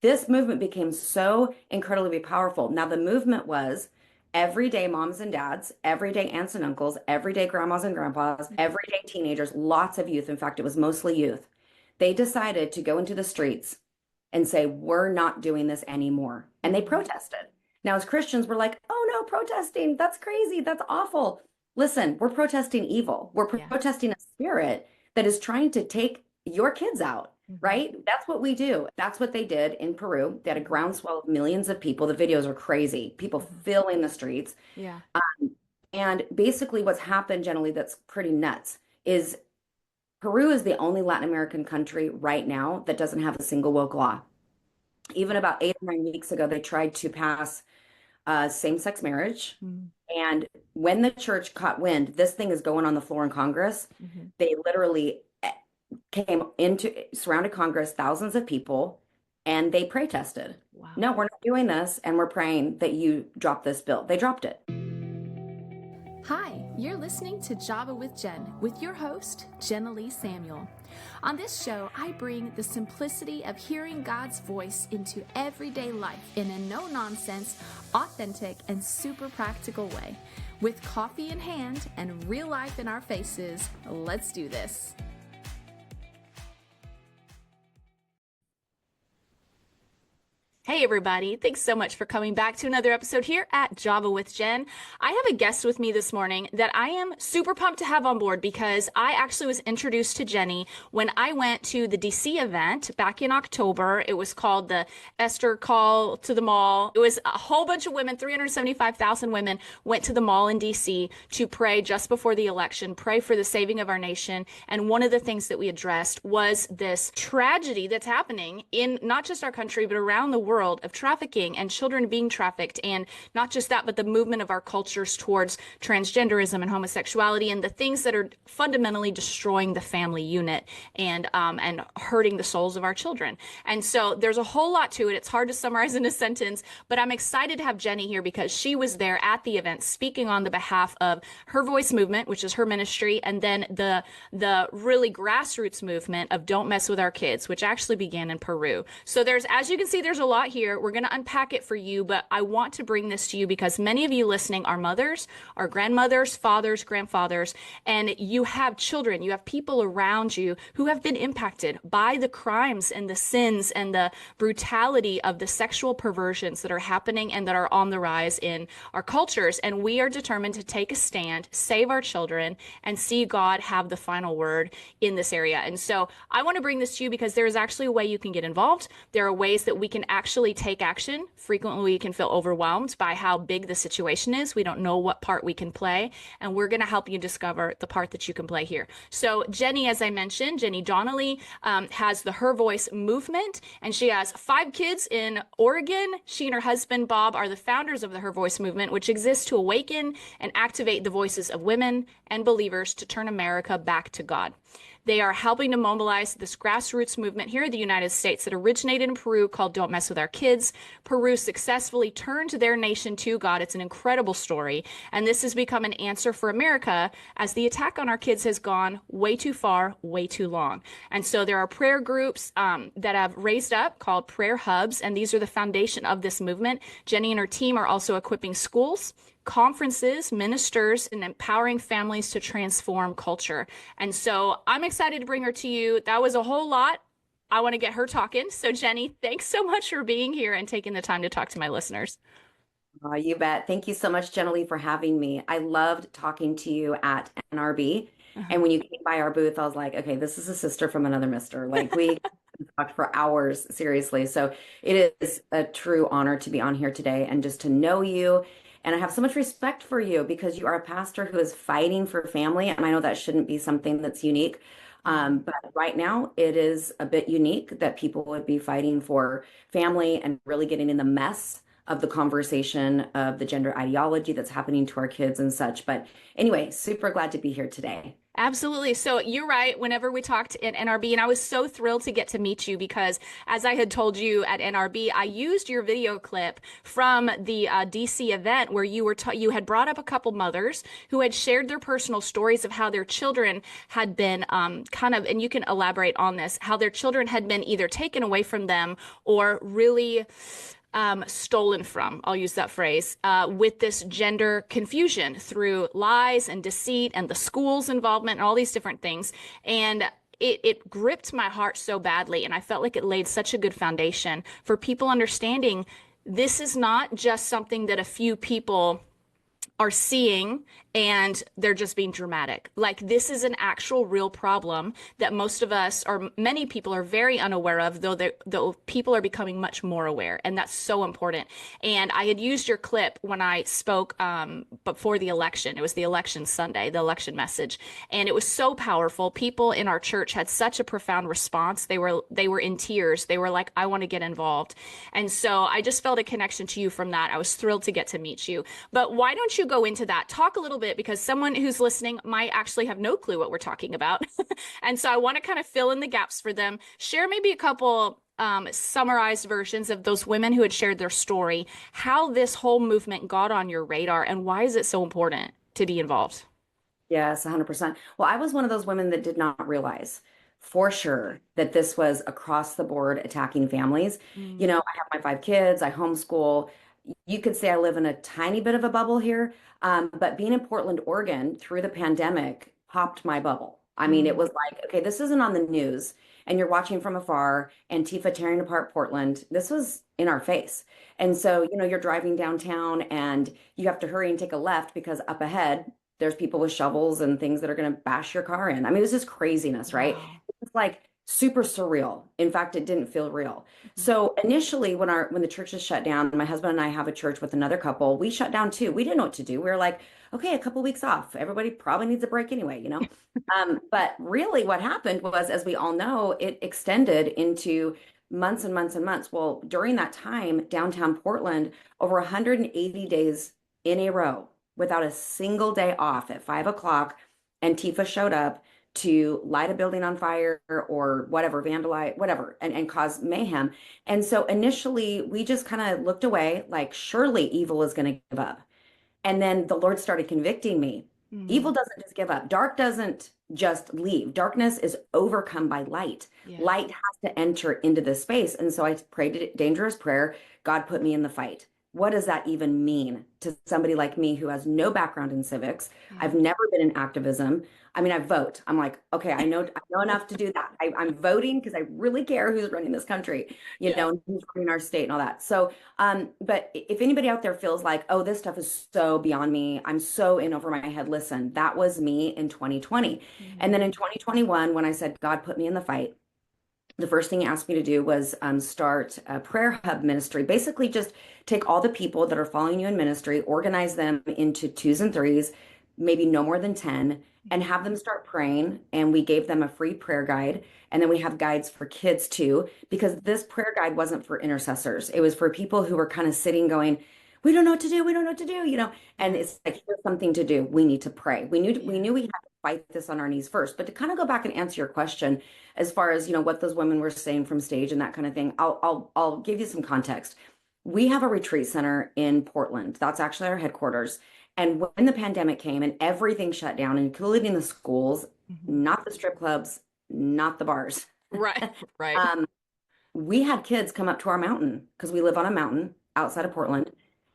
This movement became so incredibly powerful. Now, the movement was everyday moms and dads, everyday aunts and uncles, everyday grandmas and grandpas, everyday teenagers, lots of youth. In fact, it was mostly youth. They decided to go into the streets and say, we're not doing this anymore. And they protested. Now, as Christians, we're like, oh no, protesting, that's crazy, that's awful. Listen, we're protesting evil. We're Yeah. protesting a spirit that is trying to take your kids out, right? That's what we do. That's what they did in Peru. They had a groundswell of millions of people. The videos are crazy, people filling the streets. Yeah. And basically, what's happened generally that's pretty nuts is Peru is the only Latin American country right now that doesn't have a single woke law. Even about 8 or 9 weeks ago, they tried to pass same-sex marriage. Mhm. And when the church caught wind, this thing is going on the floor in Congress. Mhm. They literally came into, surrounded Congress, thousands of people, and they protested. Wow. No, we're not doing this, and we're praying that you drop this bill. They dropped it. Hi, you're listening to Java with Jen with your host, Jenny Samuel. On this show, I bring the simplicity of hearing God's voice into everyday life in a no-nonsense, authentic, and super practical way. With coffee in hand and real life in our faces, let's do this. Hey everybody, thanks so much for coming back to another episode here at Java with Jen. I have a guest with me this morning that I am super pumped to have on board because I actually was introduced to Jenny when I went to the DC event back in October. It was called the Esther Call to the Mall. It was a whole bunch of women, 375,000 women went to the mall in DC to pray just before the election, pray for the saving of our nation. And one of the things that we addressed was this tragedy that's happening in not just our country, but around the world of trafficking and children being trafficked. And not just that, but the movement of our cultures towards transgenderism and homosexuality and the things that are fundamentally destroying the family unit and hurting the souls of our children. And so there's a whole lot to it. It's hard to summarize in a sentence, but I'm excited to have Jenny here because she was there at the event speaking on the behalf of Her Voice movement, which is her ministry, and then the really grassroots movement of Don't Mess with Our Kids, which actually began in Peru. So there's, as you can see, there's a lot here. We're going to unpack it for you, but I want to bring this to you because many of you listening are mothers, are grandmothers, fathers, grandfathers, and you have children, you have people around you who have been impacted by the crimes and the sins and the brutality of the sexual perversions that are happening and that are on the rise in our cultures. And we are determined to take a stand, save our children, and see God have the final word in this area. And so I want to bring this to you because there is actually a way you can get involved. There are ways that we can actually take action. Frequently, we can feel overwhelmed by how big the situation is. We don't know what part we can play, and we're going to help you discover the part that you can play here. So Jenny, as I mentioned, Jenny Donnelly has the Her Voice movement, and she has 5 kids in Oregon. She and her husband, Bob, are the founders of the Her Voice movement, which exists to awaken and activate the voices of women and believers to turn America back to God. They are helping to mobilize this grassroots movement here in the United States that originated in Peru called Don't Mess with Our Kids. Peru successfully turned their nation to God. It's an incredible story. And this has become an answer for America as the attack on our kids has gone way too far, way too long. And so there are prayer groups that have raised up called prayer hubs. And these are the foundation of this movement. Jenny and her team are also equipping schools, conferences, ministers, and empowering families to transform culture. And so I'm excited to bring her to you. That was a whole lot. I want to get her talking. So Jenny, thanks so much for being here and taking the time to talk to my listeners. Oh, you bet. Thank you so much, Jenny, for having me. I loved talking to you at NRB. And when you came by our booth, I was like, okay, this is a sister from another mister. Like we talked for hours, seriously. So it is a true honor to be on here today and just to know you. And I have so much respect for you because you are a pastor who is fighting for family. And I know that shouldn't be something that's unique. But right now it is a bit unique that people would be fighting for family and really getting in the mess of the conversation of the gender ideology that's happening to our kids and such. But anyway, super glad to be here today. Absolutely. So you're right. Whenever we talked at NRB, and I was so thrilled to get to meet you because, as I had told you at NRB, I used your video clip from the DC event where you had brought up a couple mothers who had shared their personal stories of how their children had been and you can elaborate on this, how their children had been either taken away from them or really stolen from, I'll use that phrase, with this gender confusion through lies and deceit and the school's involvement and all these different things. And it gripped my heart so badly. And I felt like it laid such a good foundation for people understanding this is not just something that a few people are seeing and they're just being dramatic. Like this is an actual real problem that most of us or many people are very unaware of, though people are becoming much more aware. And that's so important. And I had used your clip when I spoke before the election. It was the election Sunday, the election message. And it was so powerful. People in our church had such a profound response. They were in tears. They were like, I want to get involved. And so I just felt a connection to you from that. I was thrilled to get to meet you. But why don't you go into that? Talk a little bit because someone who's listening might actually have no clue what we're talking about. And so I want to kind of fill in the gaps for them. Share maybe a couple summarized versions of those women who had shared their story, how this whole movement got on your radar, and why is it so important to be involved? Yes, 100%. Well, I was one of those women that did not realize for sure that this was across the board attacking families. You Mm. know, I have my 5 kids, I homeschool. You could say I live in a tiny bit of a bubble here, but being in Portland, Oregon through the pandemic popped my bubble. I mean, it Mm. was like, okay, this isn't on the news, and you're watching from afar, Antifa tearing apart Portland. This was in our face. And so, you're driving downtown and you have to hurry and take a left because up ahead, there's people with shovels and things that are going to bash your car in. I mean, it was just craziness, right? Wow. It's like super surreal. In fact, it didn't feel real. Mhm. So initially, when the churches shut down, my husband and I have a church with another couple. We shut down too. We didn't know what to do. We were like, okay, a couple weeks off. Everybody probably needs a break anyway. But really, what happened was, as we all know, it extended into months and months and months. Well, during that time, downtown Portland, over 180 days in a row, without a single day off at 5 o'clock, Antifa showed up to light a building on fire or whatever, vandalize, whatever, and cause mayhem. And so initially, we just kind of looked away, like, surely evil is going to give up. And then the Lord started convicting me. Mm. Evil doesn't just give up. Dark doesn't just leave. Darkness is overcome by light. Yeah. Light has to enter into this space. And so I prayed a dangerous prayer. God put me in the fight. What does that even mean to somebody like me who has no background in civics? Yeah. I've never been in activism. I mean, I vote. I'm like, okay, I know enough to do that. I'm voting because I really care who's running this country, Yeah. and who's running our state and all that. So but if anybody out there feels like, oh, this stuff is so beyond me, I'm so in over my head, listen, that was me in 2020. And Mm. then in 2021, when I said, God put me in the fight, the first thing he asked me to do was start a prayer hub ministry. Basically, just take all the people that are following you in ministry, organize them into twos and threes, maybe no more than 10, and have them start praying. And we gave them a free prayer guide. And then we have guides for kids too, because this prayer guide wasn't for intercessors. It was for people who were kind of sitting going, we don't know what to do. We don't know what to do. And Yeah. it's like, here's something to do. We need to pray. We Yeah. knew we had to fight this on our knees first. But to kind of go back and answer your question, as far as what those women were saying from stage and that kind of thing, I'll give you some context. We have a retreat center in Portland. That's actually our headquarters. And when the pandemic came and everything shut down, including the schools, Mhm. not the strip clubs, not the bars, Right. Right. um, we had kids come up to our mountain because we live on a mountain outside of Portland.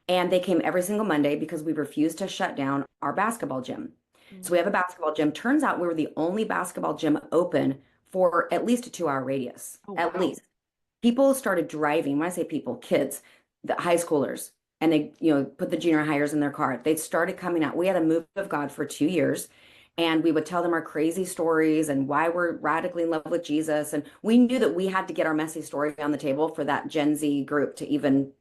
And they came every single Monday because we refused to shut down our basketball gym. So we Mm. have a basketball gym. Turns out we were the only basketball gym open for at least a 2 hour radius, Oh, at wow. least. People started driving. When I say people, kids, the high schoolers, and they, put the junior hires in their car. They started coming out. We had a move of God for 2 years, and we would tell them our crazy stories and why we're radically in love with Jesus. And we knew that we had to get our messy story on the table for that Gen Z group to even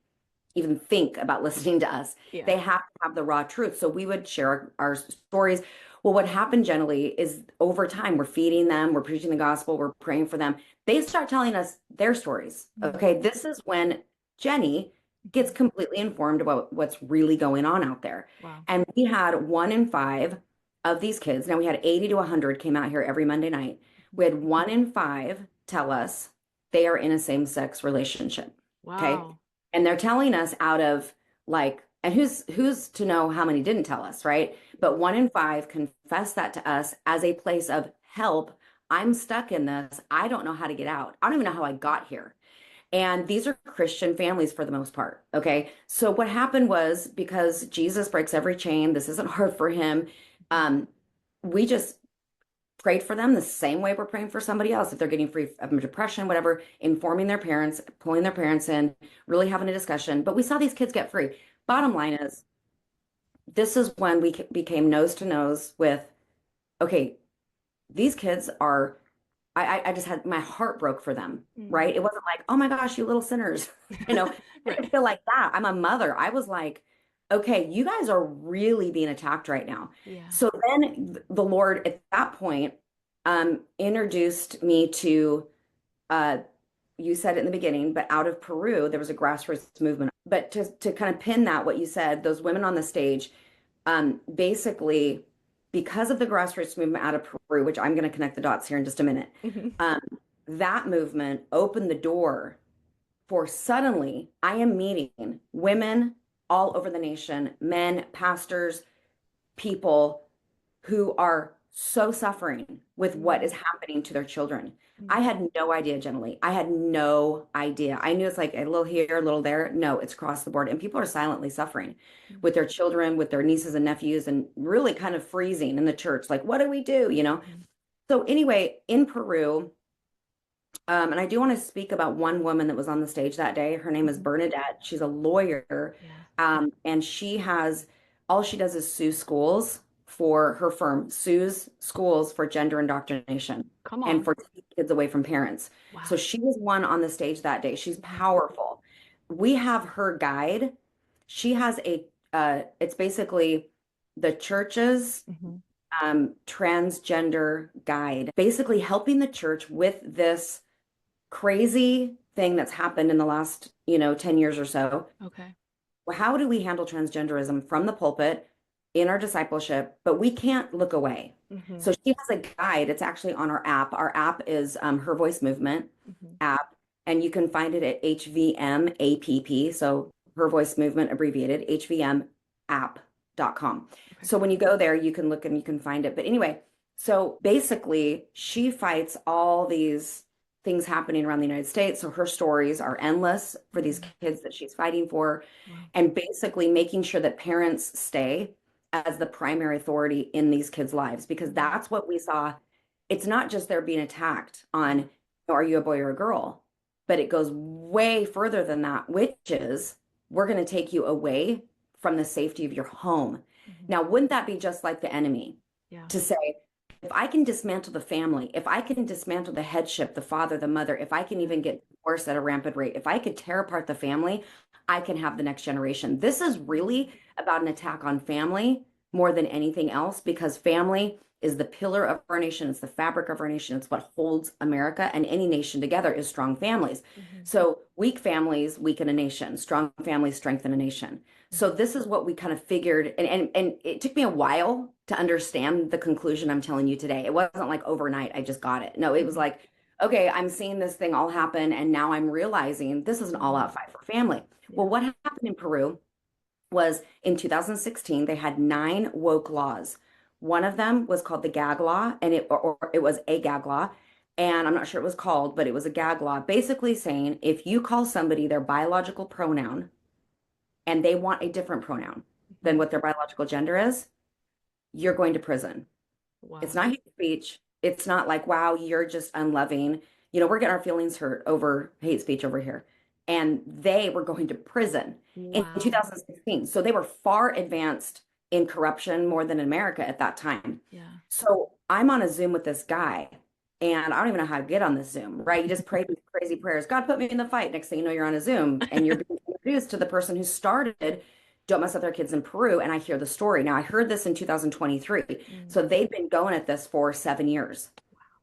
think about listening to us. Yeah. They have to have the raw truth. So we would share our stories. Well, what happened generally is over time, we're feeding them, we're preaching the gospel, we're praying for them. They start telling us their stories. Mm. Okay, this is when Jenny gets completely informed about what's really going on out there. Wow. And we had 1 in 5 of these kids, now we had 80 to 100 came out here every Monday night. We had 1 in 5 tell us they are in a same-sex relationship. Okay. Wow. And they're telling us out of like, and who's to know how many didn't tell us, right? But 1 in 5 confess that to us as a place of help. I'm stuck in this. I don't know how to get out. I don't even know how I got here. And these are Christian families for the most part. Okay. So what happened was because Jesus breaks every chain, this isn't hard for him. Um, we just prayed for them the same way we're praying for somebody else. If they're getting free of depression, whatever, informing their parents, pulling their parents in, really having a discussion. But we saw these kids get free. Bottom line is, this is when we became nose to nose with, okay, these kids are, I just had my heart broke for them, Mm. right? It wasn't like, oh my gosh, you little sinners. You know, I didn't Right. feel like that. I'm a mother. I was like, okay, you guys are really being attacked right now. Yeah. So then the Lord at that point introduced me to, uh, you said it in the beginning, but out of Peru, there was a grassroots movement. But to kind of pin that, what you said, those women on the stage, basically, because of the grassroots movement out of Peru, which I'm going to connect the dots here in just a minute, Mhm. um, that movement opened the door for suddenly I am meeting women all over the nation, men, pastors, people who are so suffering with what is Mm. happening to their children. I Mm. had no idea, generally. I had no idea. I knew it's like a little here, a little there. No, it's across the board. And people are silently suffering Mm. with their children, with their nieces and nephews, and really kind of freezing in the church. Like, what do we do? You know? Mhm. So, anyway, in Peru, and I do want to speak about one woman that was on the stage that day. Her name is Mhm. Bernadette. She's a lawyer, Yeah. and she has all she does is sue schools for her firm, sues schools for gender indoctrination Come and on. for taking kids away from parents. So Wow. she was one on the stage that day. She's Mhm. powerful. We have her guide. She has it's basically the church's Mhm. transgender guide, basically helping the church with this crazy thing that's happened in the last, 10 years or so. Okay. Well, how do we handle transgenderism from the pulpit in our discipleship, but we can't look away. Mhm. So she has a guide. It's actually on our app. Our app is Her Voice Movement Mhm. app, and you can find it at HVMAPP. So Her Voice Movement abbreviated, HVMapp.com. Okay. So when you go there, you can look and you can find it. But anyway, so basically, she fights all these things happening around the United States. So her stories are endless for these Mhm. kids that she's fighting for, Wow. and basically making sure that parents stay as the primary authority in these kids' lives, because Mhm. that's what we saw. It's not just they're being attacked Yeah. on, are you a boy or a girl? But it goes way further than that, which is we're going to take you away from the safety of your home. Mhm. Now, wouldn't that be just like the enemy Yeah. to say, if I can dismantle the family, if I can dismantle the headship, the father, the mother, if I can Yeah. even get divorced at a rampant rate, if I could tear apart the family, I can have the next generation. This is Mhm. really about an attack on family more than anything else, because family is the pillar of our nation. It's the fabric of our nation. It's what holds America and any nation together is strong families. Mhm. So weak families weaken a nation. Strong families strengthen a nation. So Mhm. this is what we kind of figured, and it took me a while to understand the conclusion I'm telling you today. It wasn't like overnight I just got it. No, it was Mhm. like, okay, I'm seeing this thing all happen, and now I'm realizing this is an Mhm. all-out fight for family. Well, Yeah. what happened in Peru was in 2016, they had 9 woke laws. One of them was called the gag law, and or it was a gag law. And I'm not sure it was called, but it was a gag law, basically saying if you call somebody their biological pronoun and they want a different pronoun than Mhm. what their biological gender is, you're going to prison. It's Wow. not hate speech. It's not like, wow, you're just unloving. We're getting our feelings hurt over hate speech over here. And they were going to prison in Wow. 2016. So they were far advanced in corruption more than in America at that time. Yeah. So I'm on a Zoom with this guy, and I don't even know how to get on this Zoom, right? You just pray these crazy prayers. God put me in the fight. Next thing you know, you're on a Zoom and you're being introduced to the person who started Don't Mess Up Their Kids in Peru. And I hear the story. Now, I heard this in 2023. Mm. So they've been going at this for 7 years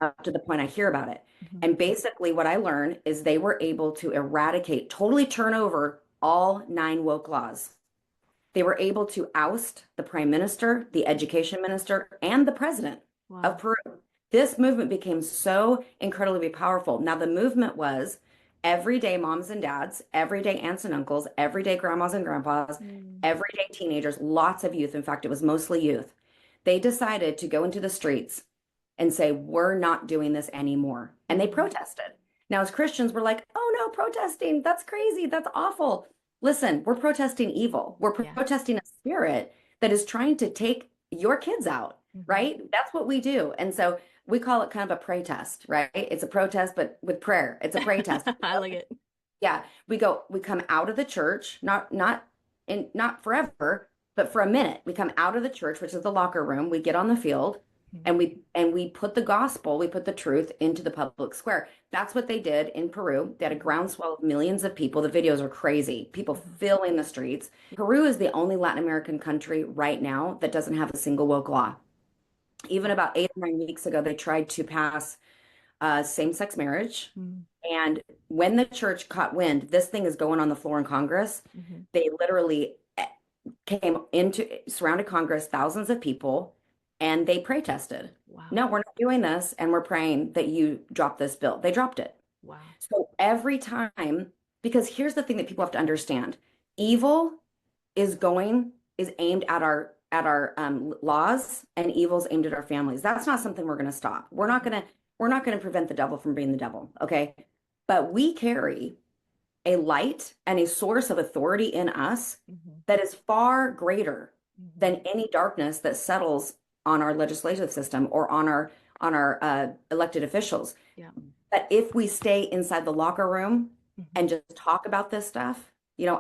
up to the point I hear about it. Mhm. And basically, what I learned is they were able to eradicate, totally turn over all 9 woke laws. They were able to oust the prime minister, the education minister, and the president of Wow. Peru. This movement became so incredibly powerful. Now, the movement was everyday moms and dads, everyday aunts and uncles, everyday grandmas and grandpas, Mm. everyday teenagers, lots of youth. In fact, it was mostly youth. They decided to go into the streets and say, we're not doing this anymore. And they Mhm. protested. Now, as Christians, we're like, oh no, protesting, that's crazy, that's awful. Listen, we're protesting evil. We're Yeah. protesting a spirit that is trying to take your kids out, Mhm. right? That's what we do. And so we call it kind of a pray test, right? It's a protest, but with prayer. It's a pray test. I like it. Yeah, we come out of the church, not forever, but for a minute. We come out of the church, which is the locker room. We get on the field Mhm. and we put the gospel, we put the truth into the public square. That's what they did in Peru. They had a Mhm. groundswell of millions of people. The videos are crazy. People Mhm. filling the streets. Peru is the only Latin American country right now that doesn't have a single woke law. Even Wow. about 8 or 9 weeks ago, they tried to pass same-sex marriage. Mhm. And when the church caught wind, this thing is going on the floor in Congress. Mhm. They literally came into surrounded Congress, thousands of people, and they protested. Wow. No, we're not doing this, and we're praying that you drop this bill. They dropped it. Wow. So every time, because here's the thing that people have to understand: evil is aimed at our laws, and evil's aimed at our families. That's not something we're going to stop. Mhm. We're not going to prevent the devil from being the devil, okay? But we carry a light and a source of authority in us Mhm. that is far greater Mhm. than any darkness that settles on our legislative system or on our elected officials. Yeah. But if we stay inside the locker room Mhm. and just talk about this stuff,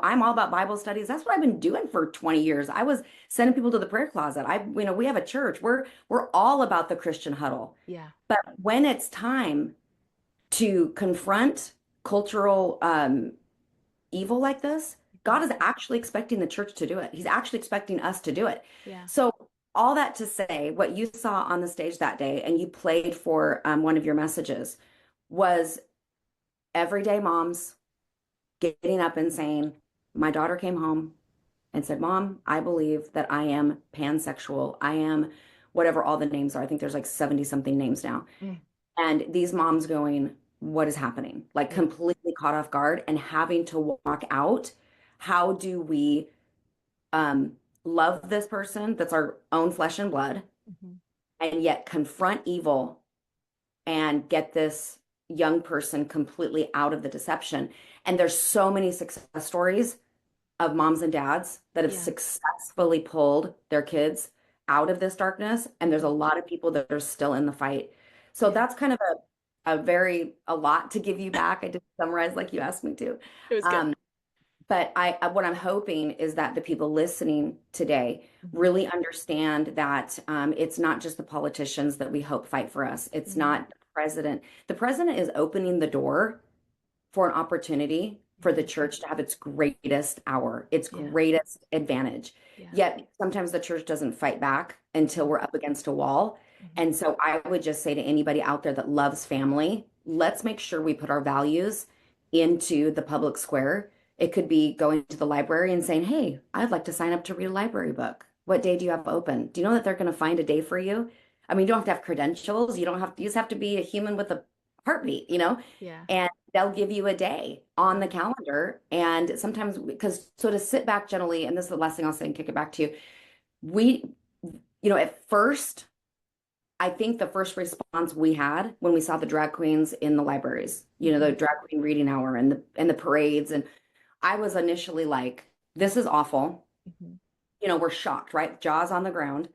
I'm all about Bible studies. That's what I've been doing for 20 years. I was sending people to the prayer closet. We have a church. We're all about the Christian huddle. Yeah. But when it's time to confront cultural evil like this, Mhm. God is actually expecting the church to do it. He's actually expecting us to do it. Yeah. So, all that to say, what you saw on the stage that day and you played for one of your messages was everyday moms getting up and saying, my daughter came home and said, Mom, I believe that I am pansexual. I am whatever all the names are. I think there's like 70 something names now. Mm. And these moms going, what is happening? Like Yeah. completely caught off guard and having to walk out. How do we um, love this person that's our own flesh and blood Mhm. and yet confront evil and get this young person completely out of the deception? And there's so many success stories of moms and dads that have Yeah. successfully pulled their kids out of this darkness. And there's a Mhm. lot of people that are still in the fight. So Yeah. that's kind of a lot to give you back. I did summarize like you asked me to. It was good. Um, but what I'm hoping is that the people listening today Mhm. really understand that it's not just the politicians that we hope fight for us. It's Mhm. not the president. The president is opening the door for an opportunity for the Mhm. church to have its greatest hour, its Yeah. greatest advantage. Yeah. Yet sometimes the church doesn't fight back until Mhm. we're up against a wall. Mhm. And so I would just say to anybody out there that loves family, let's make sure we put our values into the public square. It could be going to the library and saying, hey, I'd like to sign up to read a library book. What day do you have open? Do you know that they're going to find a day for you? I mean, you don't have to have credentials. You just have to be a human with a heartbeat. Yeah. And they'll give you a day on the Yeah. calendar. And sometimes, because so to sit back generally, and this is the last thing I'll say and kick it back to you, we, at first, I think the first response we had when we saw the drag queens in the libraries, the Mhm. drag queen reading hour and the parades, and I was initially like, this is awful. Mhm. We're shocked, right? Jaws on the ground.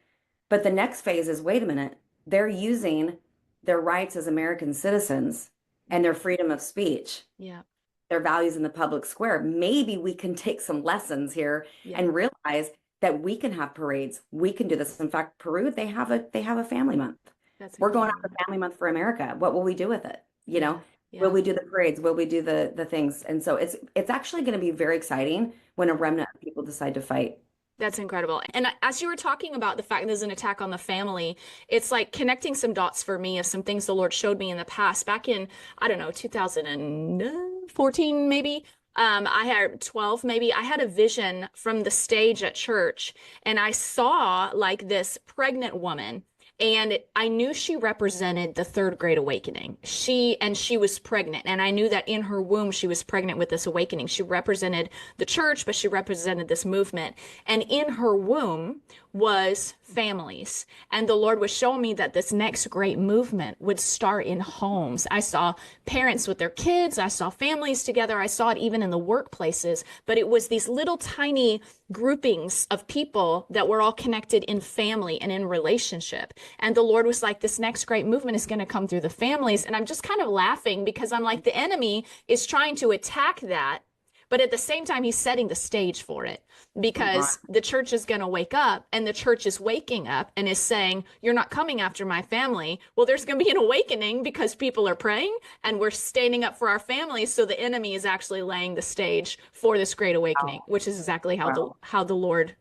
But the next phase is, wait a minute, they're using their rights as American citizens and Mhm. their freedom of speech, Yeah. their values in the public square. Maybe we can take some lessons here Yeah. and realize that we can have parades. We can do this. In fact, Peru, they have a family month. That's We're going after incredible. family month for America. What will we do with it? Yeah. Will Yeah. we do the parades? Will we do the things? And so it's actually going to be very exciting when a Yeah. remnant of people decide to fight. That's incredible. And as you were talking about the fact there's an attack on the family, it's like connecting some dots for me of some things the Lord showed me in the past. Back in, I don't know, 2014 maybe. I had 12 maybe. I had a vision from the stage at church, and I saw like this pregnant woman. And I knew she represented the third great awakening. She was pregnant. And I knew that in her womb, she was pregnant with this awakening. She represented the church, but she represented this movement. And in her womb was families. And the Lord was showing me that this next great movement would start in homes. I saw parents with their kids. I saw families together. I saw it even in the workplaces, but it was these little tiny groupings of people that were all connected in family and in relationship. And the Lord was like, this next great movement is going to come through the families. And I'm just kind of laughing because I'm like, the enemy is trying to attack that. But at the same time, he's setting the stage for it because the church is going to wake up, and the church is waking up and is saying, you're not coming after my family. Well, there's going to be an awakening because people are praying and we're standing up for our families. So the enemy is actually laying the stage for this great awakening, Wow. which is exactly Wow. how the Lord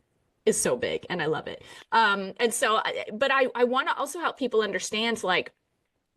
is so big, and I love it. And so, but I want to also help people understand, like,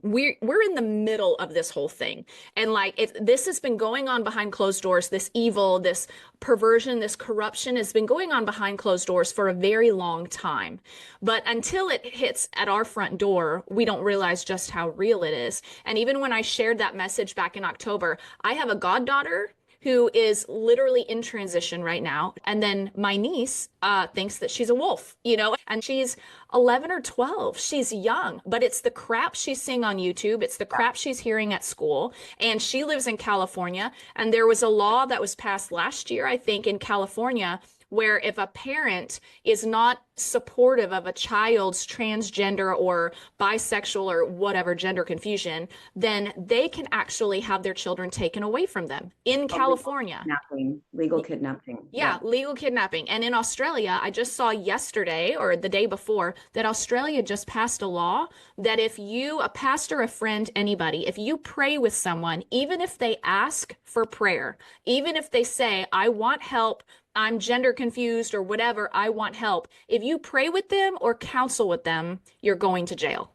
we're in the middle of this whole thing, and like this has been going on behind closed doors. This evil, this perversion, this corruption has been going on behind closed doors for a very long time, but until it hits at our front door, we don't realize just how real it is. And even when I shared that message back in October, I have a goddaughter who is literally in transition right now. And then my niece thinks that she's a wolf, and she's 11 or 12. She's young, but it's the crap she's seeing on YouTube. It's the crap she's hearing at school. And she lives in California. And there was a law that was passed last year, I think, in California, where if a parent is not supportive of a child's transgender or bisexual or whatever gender confusion, then they can actually have their children taken away from them in Legal California. kidnapping. Legal kidnapping. Yeah, Yep. legal kidnapping. And in Australia, I just saw yesterday or the day before that Australia just passed a law that if you, a pastor, a friend, anybody, if you pray with someone, even if they ask for prayer, even if they say, I want help, I'm gender confused or whatever, I want help, if you pray with them or counsel with them, you're going to jail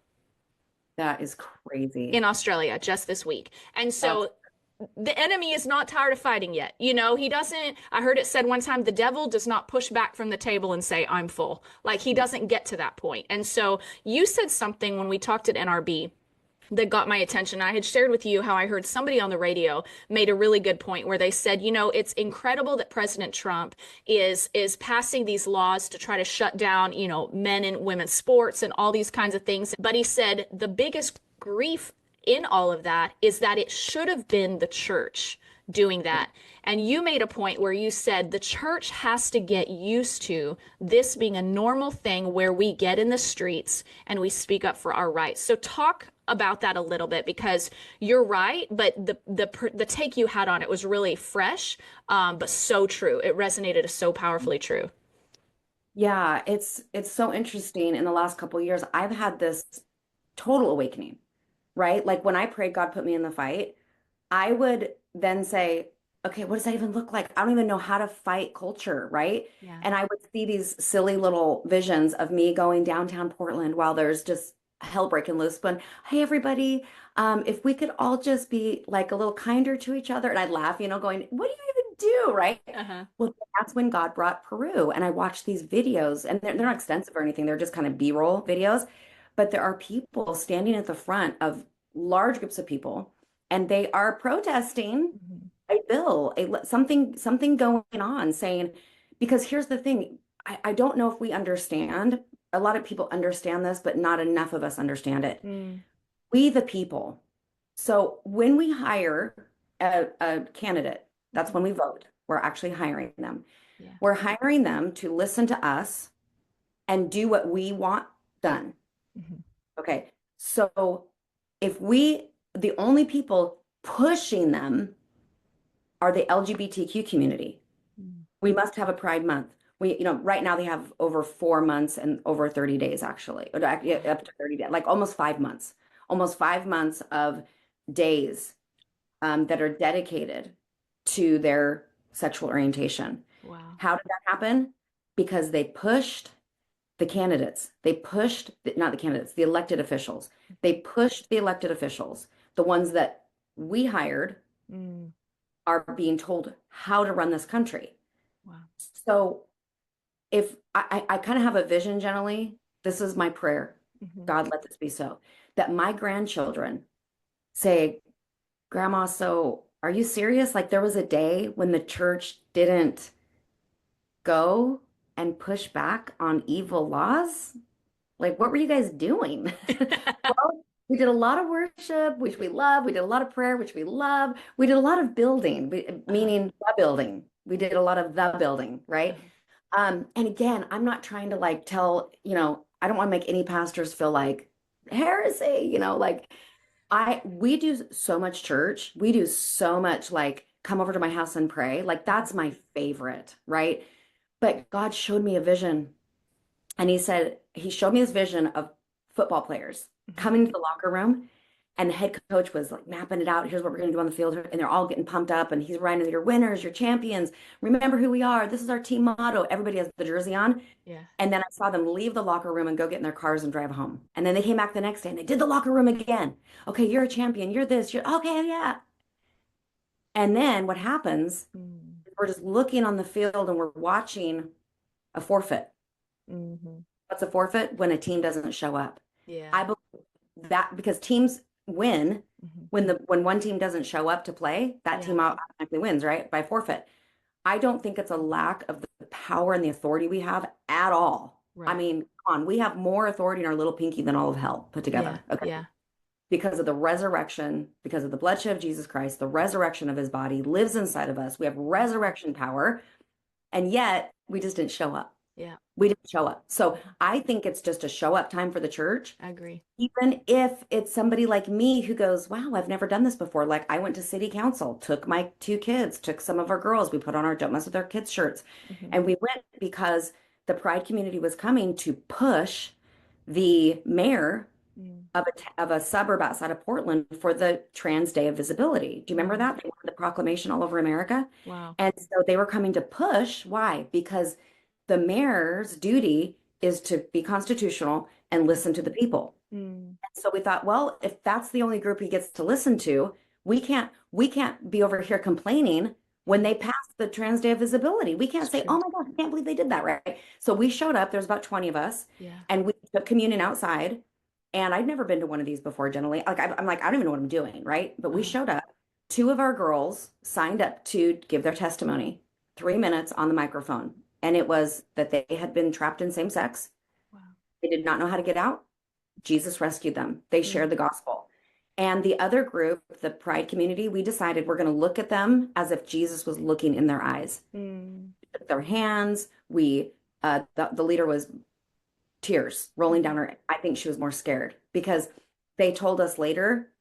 That is crazy. in Australia just this week. And That's so the enemy is not tired of fighting yet. He doesn't, I heard it said one time, the devil does not push back from the table and say, I'm full. Like he doesn't get to that point. And so you said something when we talked at NRB that got my attention. I had shared with you how I heard somebody on the radio made a really good point where they said, it's incredible that President Trump is passing these laws to try to shut down, men and women's sports and all these kinds of things. But he said the biggest grief in all of that is that it should have been the church doing that. And you made a point where you said the church has to get used to this being a normal thing where we get in the streets and we speak up for our rights. So talk about that a little bit, because you're right, but the take you had on it was really fresh, but so true. It resonated as so powerfully true. yeah, it's so interesting. In the last couple of years, I've had this total awakening, right? Like when I prayed, God put me in the fight, I would then say, okay, what does that even look like? I don't even know how to fight culture, right? Yeah. And I would see these silly little visions of me going downtown Portland while there's just hell breaking loose. But hey, everybody, if we could all just be like a little kinder to each other. And I'd laugh, going, what do you even do, right? Uh-huh. Well, that's when God brought Peru. And I watched these videos, and they're not extensive or anything. They're just kind of B-roll videos. But there are people standing at the front of large groups of people, and they are protesting Mhm. a bill, something going on, saying, because here's the thing, I don't know if we understand. A lot of people understand this, but not enough of us understand it. Mm. We, the people. So when we hire a candidate, that's when we vote. We're actually hiring them. Yeah. We're hiring them to listen to us and do what we want done. Mhm. Okay. So if the only people pushing them are the LGBTQ community, Mm. we must have a Pride Month. Right now they have over 4 months and over 30 days, actually, up to 30 days, like almost 5 months of days that are dedicated to their sexual orientation. Wow. How did that happen? Because they pushed the candidates. They pushed, not the candidates, the elected officials. They pushed the elected officials, the ones that we hired, Mm. are being told how to run this country. Wow. So if I kind of have a vision generally, this is my prayer. Hmm. God, let this be so, that my grandchildren say, Grandma, so are you serious? Like there was a day when the church didn't go and push back on evil laws? Like, what were you guys doing? Well, we did a lot of worship, which we love. We did a lot of prayer, which we love. We did a lot of building, Uh-huh. meaning the building. We did a lot of the building, right? Uh-huh. And again, I'm not trying to like tell, I don't want to make any pastors feel like heresy, like we do so much church. We do so much like come over to my house and pray. Like that's my favorite, right? But God showed me a vision and he showed me this vision of football players Mhm. coming to the locker room and the head coach was like mapping it out. Here's what we're going to do on the field. And they're all getting pumped up. And he's writing, you're winners, you're champions. Remember who we are. This is our team motto. Everybody has the jersey on. Yeah. And then I saw them leave the locker room and go get in their cars and drive home. And then they came back the next day and they did the locker room again. Okay, you're a champion. You're this. You're okay. Yeah. And then what happens, Mm. we're just looking on the field and we're watching a forfeit. Hmm. What's a forfeit? When a team doesn't show up. Yeah. I believe that because teams win Hmm. when one team doesn't show up to play, that Yeah. team automatically wins, right? By forfeit. I don't think it's a lack of the power and the authority we have at all. I Right. mean, come on, we have more authority in our little pinky than all of hell put Yeah. together. Okay. Yeah. Because of the resurrection, because of the bloodshed of Jesus Christ, the resurrection of his body lives inside of us. We have resurrection power, and yet we just didn't show up. Yeah. We didn't show up. So I think it's just a show up time for the church. I agree. Even if it's somebody like me who goes, wow, I've never done this before. Like I went to city council, took my two kids, took some of our girls, we put on our Don't Mess with Our Kids shirts. Hmm. And we went because the Pride community was coming to push the mayor Mm. of a suburb outside of Portland for the Trans Day of Visibility. Do you remember Mm. that? They wanted the proclamation all over America. Wow. And so they were coming to push. Why? Because the mayor's duty is to be constitutional and listen to the people. Mm. So we thought, well, if that's the only group he gets to listen to, we can't be over here complaining when Yeah. they pass the Trans Day of Visibility. We can't It's say, true. oh my God, I can't believe they did that, right? So we showed up, there's about 20 of us, Yeah. and we took communion outside. And I'd never been to one of these before, generally. Like I'm like, I don't even know what I'm doing, right? But we Uh-huh. showed up. Two of our girls signed up to give their testimony, 3 minutes on the microphone. And it was that they had been trapped in same sex. Wow. They did not know how to get out. Jesus rescued them. They shared Mm. the gospel. And the other group, the Pride community, we decided we're going to look at them as if Jesus was looking in their eyes. Mm. Their hands. The leader was tears rolling down Mhm. her. I think she was more scared because they told us later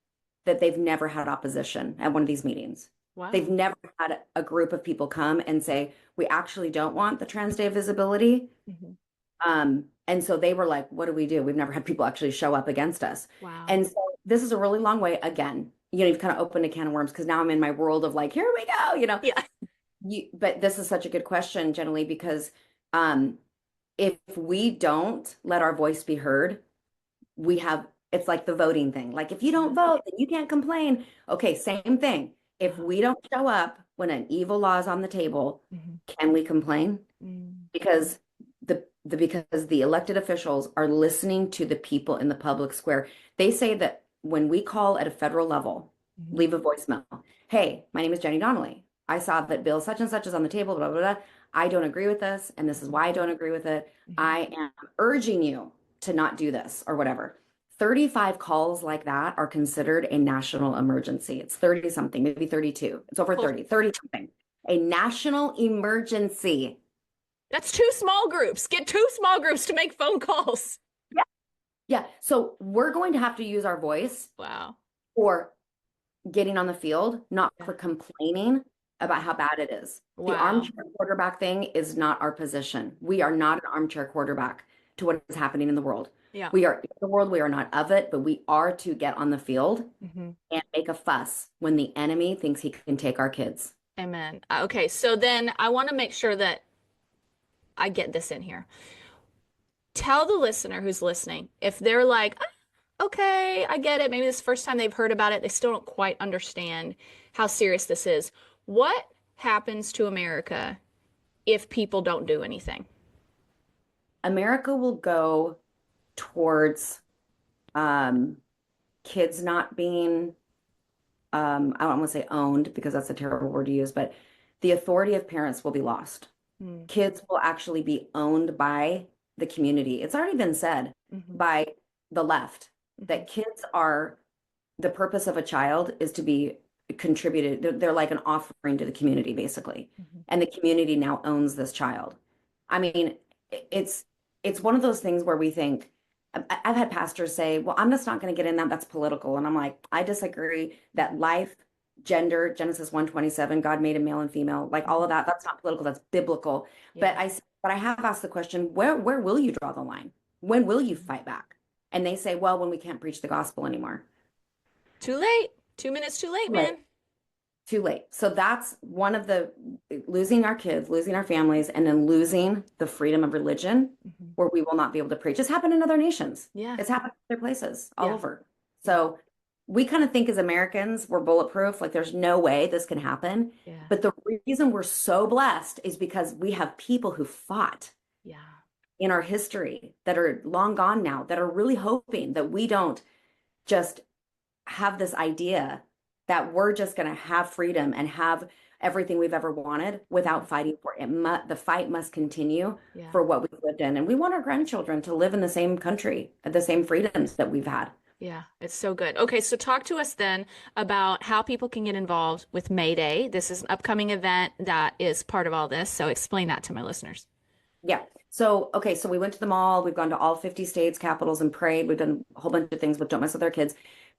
that they've never had opposition at one of these meetings. They've Wow. never had a group of people come and say, we actually don't want the Trans Day of Visibility. Hmm. And so they were like, what do we do? We've never had people actually show up against us. Wow. And so this is a really long way. Again, you've kind of opened a can of worms because now I'm in my world of like, here we go. Yeah. But this is such a good question, generally, because um, if we don't let our voice be heard, it's like the voting thing. Like if you Yeah. don't vote, then you can't complain. Okay, same thing. If Uh-huh. we don't show up when an evil law is on the table, Hmm. can we complain? Mm. Because because the elected officials are listening to the people in the public square. They say that when we call at a federal level, Hmm. leave a voicemail. Hey, my name is Jenny Donnelly. I saw that bill such and such is on the table, blah, blah, blah. I don't agree with this, and this is why I don't agree with it. Hmm. I am urging you to not do this or whatever. 35 calls like that are considered a national emergency. It's 30 something, maybe 32. It's over Oh, 30 something. A national emergency. that's two small groups. Get two small groups to make phone calls. Yeah. Yeah. So we're going to have to use our voice Wow. for getting on the field, not Yeah. for complaining about how bad it is. The Wow. armchair quarterback thing is not our position. We are not an armchair quarterback to what is happening in the world. Yeah. We are in the world, we are not of it, but we are to get on the field Hmm. and make a fuss when the enemy thinks he can take our kids. Amen. Okay, so then I want to make sure that I get this in here. Tell the listener who's listening, if they're like, "Ah, okay, I get it. Maybe this is the first time they've heard about it. They still don't quite understand how serious this is. What happens to America if people don't do anything? America will go towards um, kids not being, I don't want to say owned because that's a terrible word to use, but the authority of parents will be lost. Mm. Kids will actually be owned by the community. It's already been said Hmm. by the left Hmm. that kids are the purpose of a child is to be contributed. They're like an offering to the community, basically. Hmm. And the community now owns this child. I mean, it's it's one of those things where we think I've had pastors say, "Well, I'm just not going to get in that. That's political." And I'm like, I disagree that life, gender, Genesis 1:27, God made a male and female, like all Hmm. of that, that's not political, that's biblical. But Yeah. I have asked the question, where will you draw the line? When will you fight back? And they say, well, when we can't preach the gospel anymore. Too late. 2 minutes too late, Right. man. Too late. So that's one of the losing our kids, losing our families, and then losing the freedom of religion Hmm. where we will not be able to preach. It's happened in other nations. Yeah. It's happened in other places all Yeah. over. Yeah. So we kind of think as Americans, we're bulletproof. Like there's no way this can happen. Yeah. But the reason we're so blessed is because we have people who fought Yeah. in our history that are long gone now, that are really hoping that we don't just have this idea that we're just going to have freedom and have everything we've ever wanted without fighting for it. The fight must continue Yeah. for what we've lived in. And we want our grandchildren to live in the same country, the same freedoms that we've had. Yeah, it's so good. Okay, so talk to us then about how people can get involved with May Day. This is an upcoming event that is part of all this, so explain that to my listeners. Yeah. So, okay, so we went to the mall. We've gone to all 50 states, capitals, and prayed. We've done a whole bunch of things with Don't Mess with Our Kids,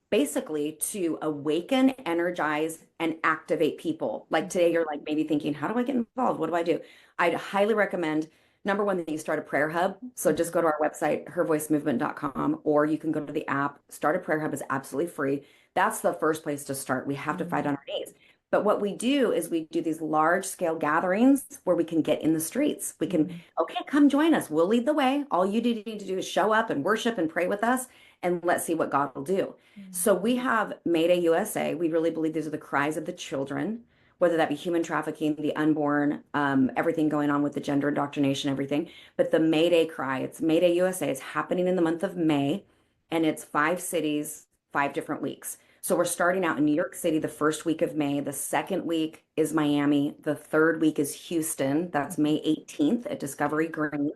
basically to awaken, energize, and activate people. Like today, Mhm. you're like maybe thinking, how do I get involved? What do I do? I'd highly recommend number one, that you start a prayer hub. So just Mhm. go to our website, hervoicemovement.com, or you can go to the app. Start a prayer hub is absolutely free. That's the first place to start. We have to fight on Mhm. our knees. But what we do is we do these large scale gatherings where we can get in the streets. We can, Mhm. okay, come join us. We'll lead the way. All you need to do is show up and worship and pray with us, and let's see what God will do. So we have MayDay USA. We really believe these are the cries of the children, whether that be human trafficking, the unborn, everything going on with the gender indoctrination, everything. But the MayDay cry, it's MayDay USA. It's happening in the month of May, and it's 5 cities, 5 different weeks. So we're starting out in New York City the first week of May. The second week is Miami. The third week is Houston. That's Mhm. May 18th at Discovery Green.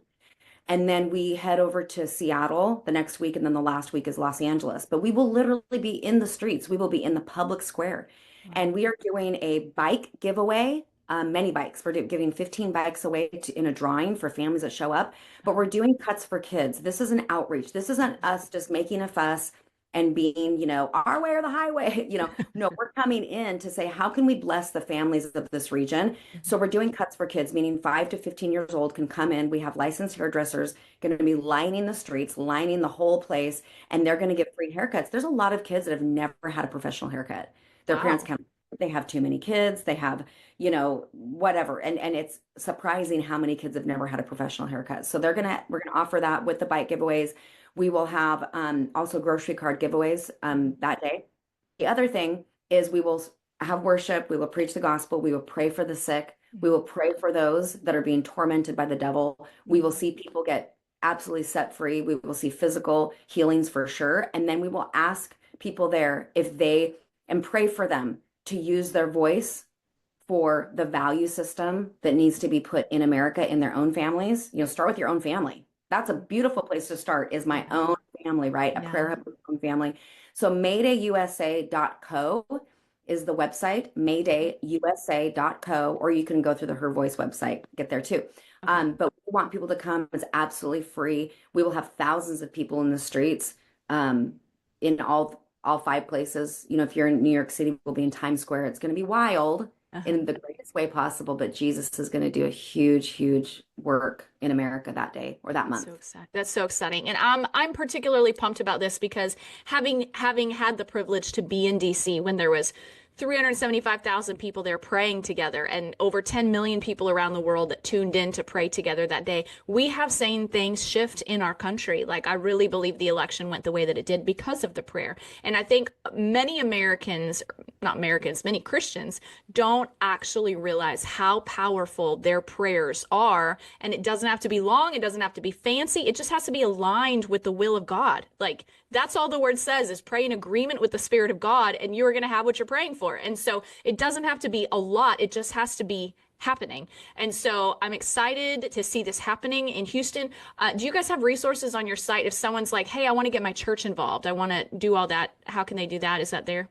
And then we head over to Seattle the next week, and then the last week is Los Angeles. But we will literally be in the streets. We will be in the public square. Wow. And we are doing a bike giveaway, many bikes. We're giving 15 bikes away in a drawing for families that show up. But we're doing cuts for kids. This is an outreach. This isn't us just making a fuss and being, our way or the highway. No, we're coming in to say, how can we bless the families of this region? So Mhm. we're doing cuts for kids, meaning 5 to 15 years old can come in. We have licensed hairdressers going to be lining the streets, lining the whole place, and they're going to get free haircuts. There's a lot of kids that have never had a professional haircut. Their parents Wow. can't, they have too many kids, they have, whatever. And it's surprising how many kids have never had a professional haircut. So we're gonna offer that with the bike giveaways. We will have also grocery card giveaways Mhm. that day. The other thing is we will have worship, we will preach the gospel, we will pray for the sick, we Mhm. will pray for those that are being tormented by the devil. We will Mhm. see people get absolutely set free. We will see physical healings for sure. And then we will ask people there if they and pray for them to use their voice for the value system that needs to be put in America in their own families. Start with your own family. That's a beautiful place to start, is my Yeah. own family, right? A Yeah. prayer hub with your own family. So maydayusa.co is the website, Okay. maydayusa.co, or you can go through the Her Voice website, get there too. Okay. But we want people to come. It's absolutely free. We will have thousands of people in the streets, um, in all 5 places. If you're in New York City, we'll be in Times Square. It's going to be wild Uh-huh. in the greatest way possible, but Jesus is going to do a huge, huge work in America that day or that That's so month. exciting. That's so exciting. And I'm particularly pumped about this because having had the privilege to be in DC when there was 375,000 people there praying together and over 10 million people around the world that tuned in to pray together that day. We have seen things shift in our country. Like, I really believe the election went the way that it did because of the prayer. And I think many Americans, not Americans, many Christians don't actually realize how powerful their prayers are. And it doesn't have to be long. It doesn't have to be fancy. It just has to be aligned with the will of God. Like, that's all the word says, is pray in agreement with the Spirit of God, and you're going to have what you're praying for. And so it doesn't have to be a lot. It just has to be happening. And so I'm excited to see this happening in Houston. Do you guys have resources on your site? If someone's like, hey, I want to get my church involved, I want to do all that, how can they do that? Is that there?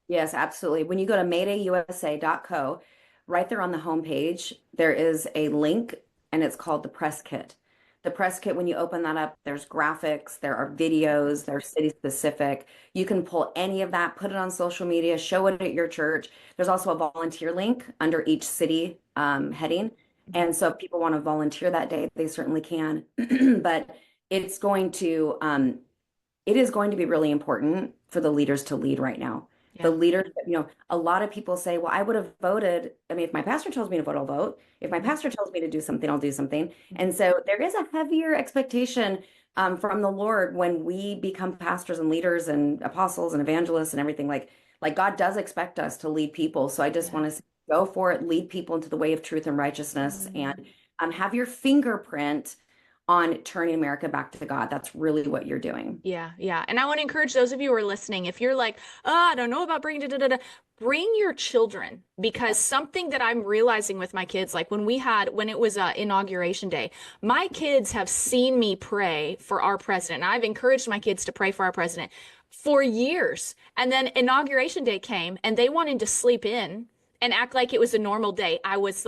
Yes, absolutely. When you go to maydayusa.co, right there on the homepage, there is a link and it's called the press kit. The press kit, when you open that up, there's graphics, there are videos, they're city specific. You can pull any of that, put it on social media, show it at your church. There's also a volunteer link under each city heading. And so if people want to volunteer that day, they certainly can. But it's going to it is going to be really important for the leaders to lead right now. The Yeah. leaders, a lot of people say, well, I would have voted. I mean, if my pastor tells me to vote, I'll vote. If my pastor tells me to do something, I'll do something. And so there is a heavier expectation from the Lord when we become pastors and leaders and apostles and evangelists and everything. Like God does expect us to lead people. So I just Yeah. want to go for it, lead people into the way of truth and righteousness, Mhm. and have your fingerprint on turning America back to God. That's really what you're doing. Yeah, yeah. And I want to encourage those of you who are listening, if you're like, oh, I don't know about bringing da, da, da, da, bring your children, because something that I'm realizing with my kids, like when it was inauguration day, my kids have seen me pray for our president. I've encouraged my kids to pray for our president for years. And then inauguration day came and they wanted to sleep in and act like it was a normal day. I was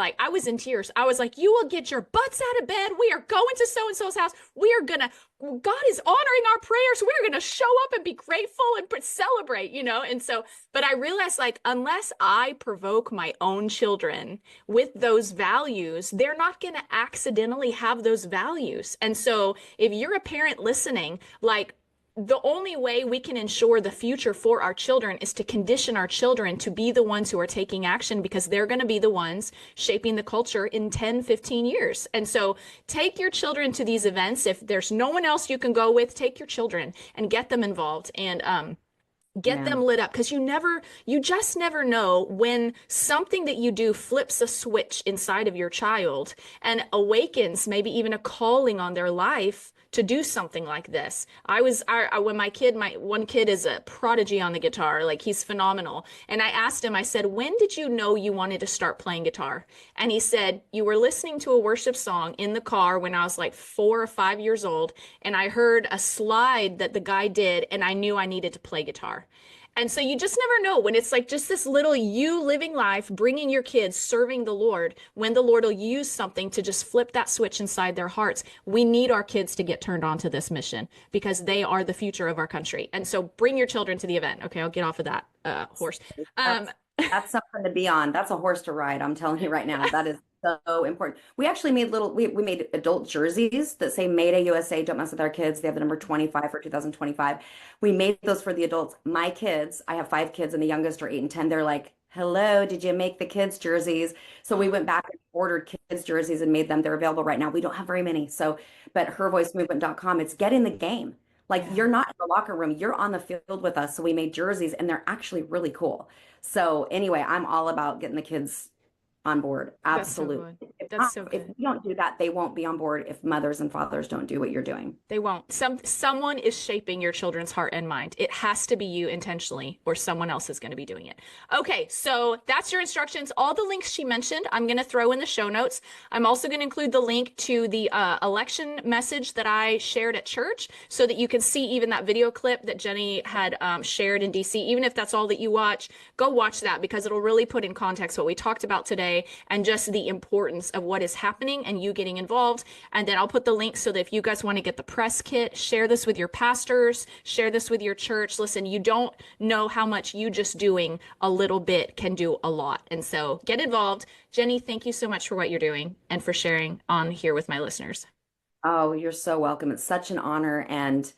in tears. I was like, you will get your butts out of bed. We are going to so and so's house. God is honoring our prayers. We're going to show up and be grateful and celebrate, And so, but I realized, like, unless I provoke my own children with those values, they're not going to accidentally have those values. And so, if you're a parent listening, like, the only way we can ensure the future for our children is to condition our children to be the ones who are taking action, because they're going to be the ones shaping the culture in 10, 15 years. And so take your children to these events. If there's no one else you can go with, take your children and get them involved and get them Amen. lit up, because you just never know when something that you do flips a switch inside of your child and awakens maybe even a calling on their life to do something like this. When my one kid is a prodigy on the guitar, like, he's phenomenal. And I asked him, I said, when did you know you wanted to start playing guitar? And he said, you were listening to a worship song in the car when I was like 4 or 5 years old. And I heard a slide that the guy did, and I knew I needed to play guitar. And so you just never know when it's like just this little you living life, bringing your kids, serving the Lord, when the Lord will use something to just flip that switch inside their hearts. We need our kids to get turned on to this mission because they are the future of our country. And so bring your children to the event. Okay, I'll get off of that horse. Um, That's that's something to be on. That's a horse to ride. I'm telling you right now. That is so important. We actually made we made adult jerseys that say MayDay USA, don't mess with our kids. They have the number 25 for 2025. We made those for the adults. My kids, I have 5 kids and the youngest are 8 and 10. They're like, hello, did you make the kids jerseys? So we went back and ordered kids jerseys and made them. They're available right now. We don't have very many. So, but hervoicemovement.com, it's get in the game. Like, yeah. you're not in the locker room, you're on the field with us. So we made jerseys and they're actually really cool. So anyway, I'm all about getting the kids on board. That's so Absolutely. good. If That's not, so if good. we don't do that, they won't be on board if mothers and fathers don't do what you're doing. They won't. Someone is shaping your children's heart and mind. It has to be you intentionally, or someone else is going to be doing it. Okay, so that's your instructions. All the links she mentioned, I'm going to throw in the show notes. I'm also going to include the link to the election message that I shared at church, so that you can see even that video clip that Jenny had shared in DC. Even if that's all that you watch, go watch that, because it'll really put in context what we talked about today and just the importance of what is happening and you getting involved. And then I'll put the link so that if you guys want to get the press kit, share this with your pastors, share this with your church. Listen, you don't know how much you just doing a little bit can do a lot. And so get involved. Jenny, thank you so much for what you're doing and for sharing on here with my listeners. Oh, you're so welcome. It's such an honor. And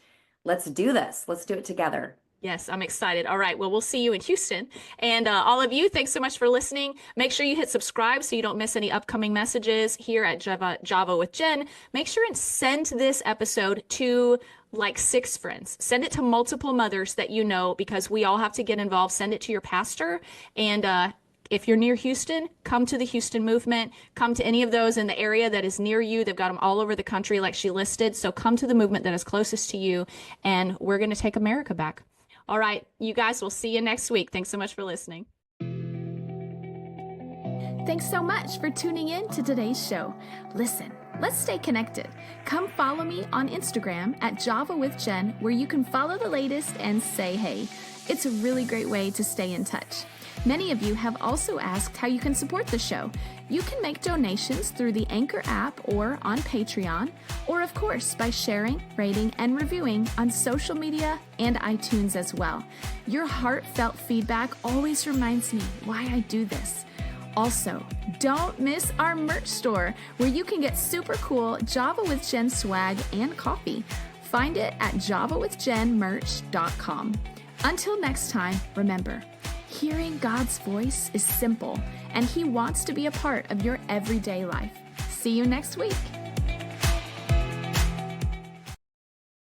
let's do this. Let's do it together. Yes, I'm excited. All right. Well, we'll see you in Houston. And all of you, thanks so much for listening. Make sure you hit subscribe so you don't miss any upcoming messages here at Java with Jen. Make sure and send this episode to like 6 friends. Send it to multiple mothers that you know, because we all have to get involved. Send it to your pastor. And if you're near Houston, come to the Houston movement. Come to any of those in the area that is near you. They've got them all over the country, like she listed. So come to the movement that is closest to you, and we're going to take America back. All right, you guys, we'll see you next week. Thanks so much for listening. Thanks so much for tuning in to today's show. Listen, let's stay connected. Come follow me on Instagram at Java with Jen, where you can follow the latest and say hey. It's a really great way to stay in touch. Many of you have also asked how you can support the show. You can make donations through the Anchor app or on Patreon, or of course by sharing, rating, and reviewing on social media and iTunes as well. Your heartfelt feedback always reminds me why I do this. Also, don't miss our merch store, where you can get super cool Java with Jen swag and coffee. Find it at javawithjenmerch.com. Until next time, remember, hearing God's voice is simple, and He wants to be a part of your everyday life. See you next week.